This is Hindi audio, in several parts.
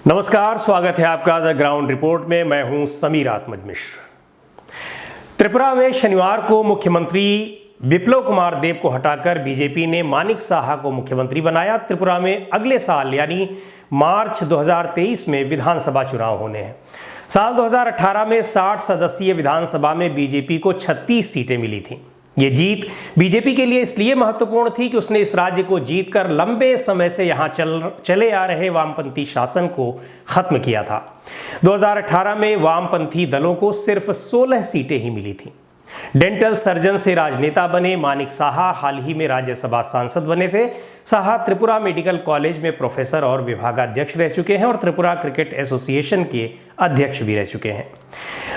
नमस्कार, स्वागत है आपका द ग्राउंड रिपोर्ट में। मैं हूं समीर आत्मज मिश्र। त्रिपुरा में शनिवार को मुख्यमंत्री बिप्लब कुमार देब को हटाकर बीजेपी ने मानिक साहा को मुख्यमंत्री बनाया। त्रिपुरा में अगले साल यानी मार्च 2023 में विधानसभा चुनाव होने हैं। साल 2018 में 60 सदस्यीय विधानसभा में बीजेपी को 36 सीटें मिली थीं। ये जीत बीजेपी के लिए इसलिए महत्वपूर्ण थी कि उसने इस राज्य को जीतकर लंबे समय से यहाँ चले आ रहे वामपंथी शासन को खत्म किया था। 2018 में वामपंथी दलों को सिर्फ 16 सीटें ही मिली थीं। डेंटल सर्जन से राजनेता बने मानिक साहा हाल ही में राज्यसभा सांसद बने थे। साहा त्रिपुरा मेडिकल कॉलेज में प्रोफेसर और विभागाध्यक्ष रह चुके हैं और त्रिपुरा क्रिकेट एसोसिएशन के अध्यक्ष भी रह चुके हैं।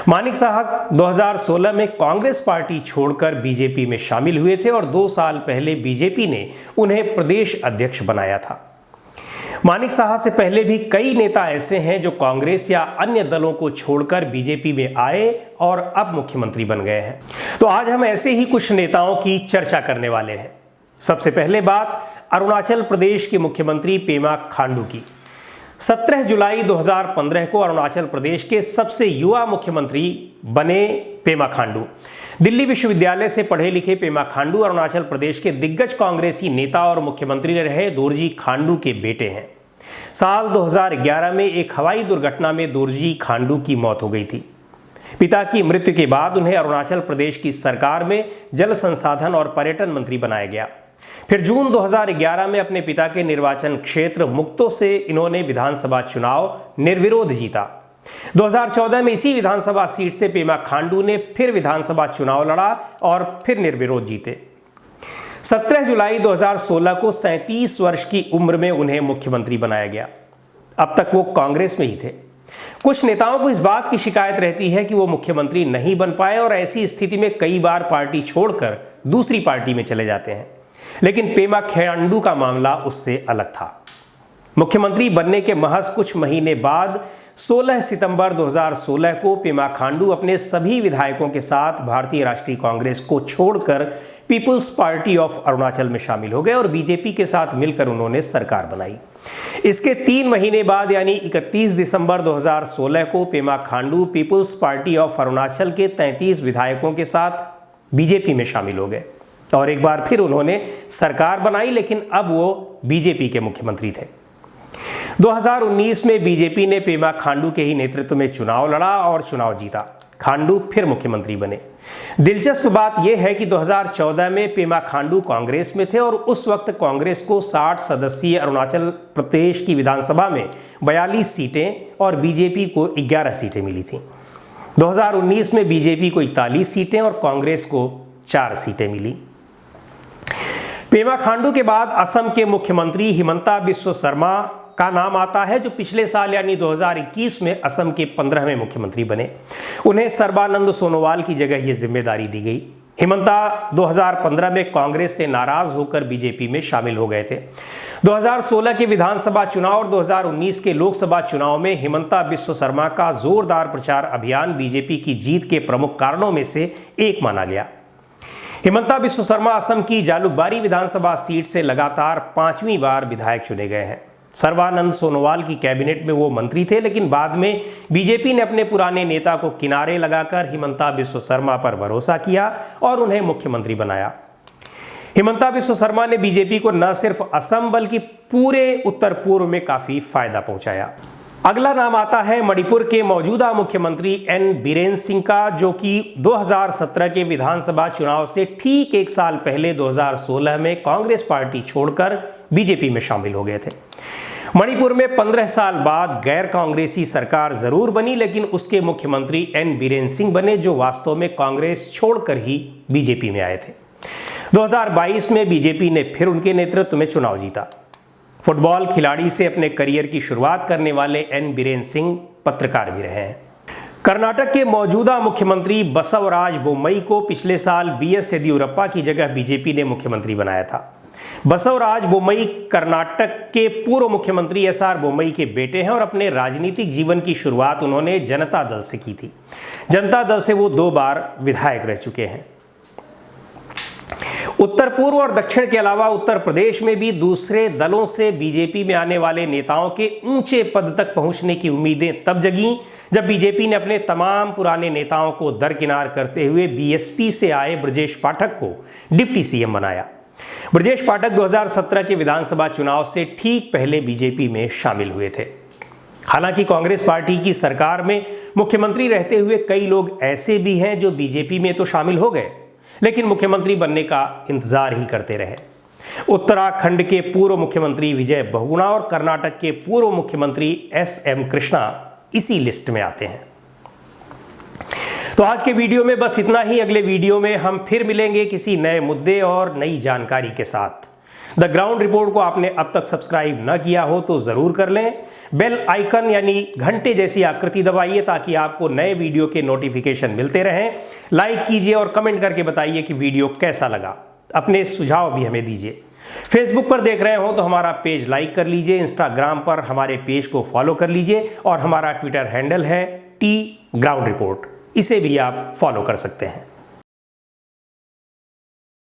मानिक साहा 2016 में कांग्रेस पार्टी छोड़कर बीजेपी में शामिल हुए थे और 2 साल पहले बीजेपी ने उन्हें प्रदेश अध्यक्ष बनाया था। मानिक साहा से पहले भी कई नेता ऐसे हैं जो कांग्रेस या अन्य दलों को छोड़कर बीजेपी में आए और अब मुख्यमंत्री बन गए हैं। तो आज हम ऐसे ही कुछ नेताओं की चर्चा करने वाले हैं। सबसे पहले बात अरुणाचल प्रदेश के मुख्यमंत्री पेमा खांडू की। 17 जुलाई 2015 को अरुणाचल प्रदेश के सबसे युवा मुख्यमंत्री बने पेमा खांडू। दिल्ली विश्वविद्यालय से पढ़े लिखे पेमा खांडू अरुणाचल प्रदेश के दिग्गज कांग्रेसी नेता और मुख्यमंत्री रहे दोरजी खांडू के बेटे हैं। साल 2011 में एक हवाई दुर्घटना में दोरजी खांडू की मौत हो गई थी। पिता की मृत्यु के बाद उन्हें अरुणाचल प्रदेश की सरकार में जल संसाधन और पर्यटन मंत्री बनाया गया। फिर जून 2011 में अपने पिता के निर्वाचन क्षेत्र मुक्तो से इन्होंने विधानसभा चुनाव निर्विरोध जीता। 2014 में इसी विधानसभा सीट से पेमा खांडू ने फिर विधानसभा चुनाव लड़ा और फिर निर्विरोध जीते। 17 जुलाई 2016 को 37 वर्ष की उम्र में उन्हें मुख्यमंत्री बनाया गया। अब तक वो कांग्रेस में ही थे। कुछ नेताओं को इस बात की शिकायत रहती है कि वो मुख्यमंत्री नहीं बन पाए और ऐसी स्थिति में कई बार पार्टी छोड़कर दूसरी पार्टी में चले जाते हैं, लेकिन पेमा खांडू का मामला उससे अलग था। मुख्यमंत्री बनने के महज कुछ महीने बाद 16 सितंबर 2016 को पेमा खांडू अपने सभी विधायकों के साथ भारतीय राष्ट्रीय कांग्रेस को छोड़कर पीपुल्स पार्टी ऑफ अरुणाचल में शामिल हो गए और बीजेपी के साथ मिलकर उन्होंने सरकार बनाई। इसके 3 महीने बाद यानी 31 दिसंबर 2016 को Pema Khandu people's party of Arunachal के 33 विधायकों के साथ बीजेपी में शामिल हो गए और एक बार फिर उन्होंने सरकार बनाई, लेकिन अब वो बीजेपी के मुख्यमंत्री थे। 2019 में बीजेपी ने पेमा खांडू के ही नेतृत्व में चुनाव लड़ा और चुनाव जीता। खांडू फिर मुख्यमंत्री बने। दिलचस्प बात यह है कि 2014 में पेमा खांडू कांग्रेस में थे और उस वक्त कांग्रेस को 60 सदस्यीय अरुणाचल प्रदेश की विधानसभा में 42 सीटें और बीजेपी को 11 सीटें मिली थीं। 2019 में बीजेपी को 41 सीटें और कांग्रेस को 4 सीटें मिली। पेमा खांडू के बाद असम के मुख्यमंत्री हिमंता बिस्वा शर्मा का नाम आता है, जो पिछले साल यानी 2021 में असम के 15वें मुख्यमंत्री बने। उन्हें सर्बानंद सोनोवाल की जगह यह जिम्मेदारी दी गई। हिमंता 2015 में कांग्रेस से नाराज होकर बीजेपी में शामिल हो गए थे। 2016 के विधानसभा चुनाव और 2019 के लोकसभा चुनाव में हिमंता बिस्वा शर्मा का जोरदार प्रचार अभियान बीजेपी की जीत के प्रमुख कारणों में से एक माना गया। हिमंता बिस्वा शर्मा असम की जालुकबारी विधानसभा सीट से लगातार 5वीं बार विधायक चुने गए हैं। सर्बानंद सोनोवाल की कैबिनेट में वो मंत्री थे, लेकिन बाद में बीजेपी ने अपने पुराने नेता को किनारे लगाकर हिमंता बिस्वा शर्मा पर भरोसा किया और उन्हें मुख्यमंत्री बनाया। हिमंता बिस्वा शर्मा ने बीजेपी को न सिर्फ असम बल्कि पूरे उत्तर पूर्व में काफी फायदा पहुंचाया। अगला नाम आता है मणिपुर के मौजूदा मुख्यमंत्री एन बीरेन सिंह का, जो कि 2017 के विधानसभा चुनाव से ठीक 1 साल पहले 2016 में कांग्रेस पार्टी छोड़कर बीजेपी में शामिल हो गए थे। मणिपुर में 15 साल बाद गैर कांग्रेसी सरकार जरूर बनी, लेकिन उसके मुख्यमंत्री एन बीरेन सिंह बने, जो वास्तव में कांग्रेस छोड़कर ही बीजेपी में आए थे। 2022 में बीजेपी ने फिर उनके नेतृत्व में चुनाव जीता। फुटबॉल खिलाड़ी से अपने करियर की शुरुआत करने वाले एन बीरेन सिंह पत्रकार भी रहे हैं। कर्नाटक के मौजूदा मुख्यमंत्री बसवराज बोम्मई को पिछले साल बीएस येदियुरप्पा की जगह बीजेपी ने मुख्यमंत्री बनाया था। बसवराज बोम्मई कर्नाटक के पूर्व मुख्यमंत्री एसआर बोम्मई के बेटे हैं और अपने राजनीतिक जीवन की शुरुआत उन्होंने जनता दल से की थी। जनता दल से वो 2 बार विधायक रह चुके हैं। उत्तर पूर्व और दक्षिण के अलावा उत्तर प्रदेश में भी दूसरे दलों से बीजेपी में आने वाले नेताओं के ऊंचे पद तक पहुंचने की उम्मीदें तब जगी जब बीजेपी ने अपने तमाम पुराने नेताओं को दरकिनार करते हुए बीएसपी से आए ब्रजेश पाठक को डिप्टी सीएम बनाया। ब्रजेश पाठक 2017 के विधानसभा चुनाव से ठीक पहले बीजेपी में शामिल हुए थे। हालांकि कांग्रेस पार्टी की सरकार में मुख्यमंत्री रहते हुए कई लोग ऐसे भी हैं जो बीजेपी में तो शामिल हो गए, लेकिन मुख्यमंत्री बनने का इंतजार ही करते रहे। उत्तराखंड के पूर्व मुख्यमंत्री विजय बहुगुणा और कर्नाटक के पूर्व मुख्यमंत्री एसएम कृष्णा इसी लिस्ट में आते हैं। तो आज के वीडियो में बस इतना ही। अगले वीडियो में हम फिर मिलेंगे किसी नए मुद्दे और नई जानकारी के साथ। द ग्राउंड रिपोर्ट को आपने अब तक सब्सक्राइब न किया हो तो जरूर कर लें। बेल आइकन यानी घंटे जैसी आकृति दबाइए ताकि आपको नए वीडियो के नोटिफिकेशन मिलते रहें। लाइक कीजिए और कमेंट करके बताइए कि वीडियो कैसा लगा। अपने सुझाव भी हमें दीजिए। फेसबुक पर देख रहे हो तो हमारा पेज लाइक कर लीजिए, इंस्टाग्राम पर हमारे पेज को फॉलो कर लीजिए और हमारा ट्विटर हैंडल है टी ग्राउंड रिपोर्ट, इसे भी आप फॉलो कर सकते हैं।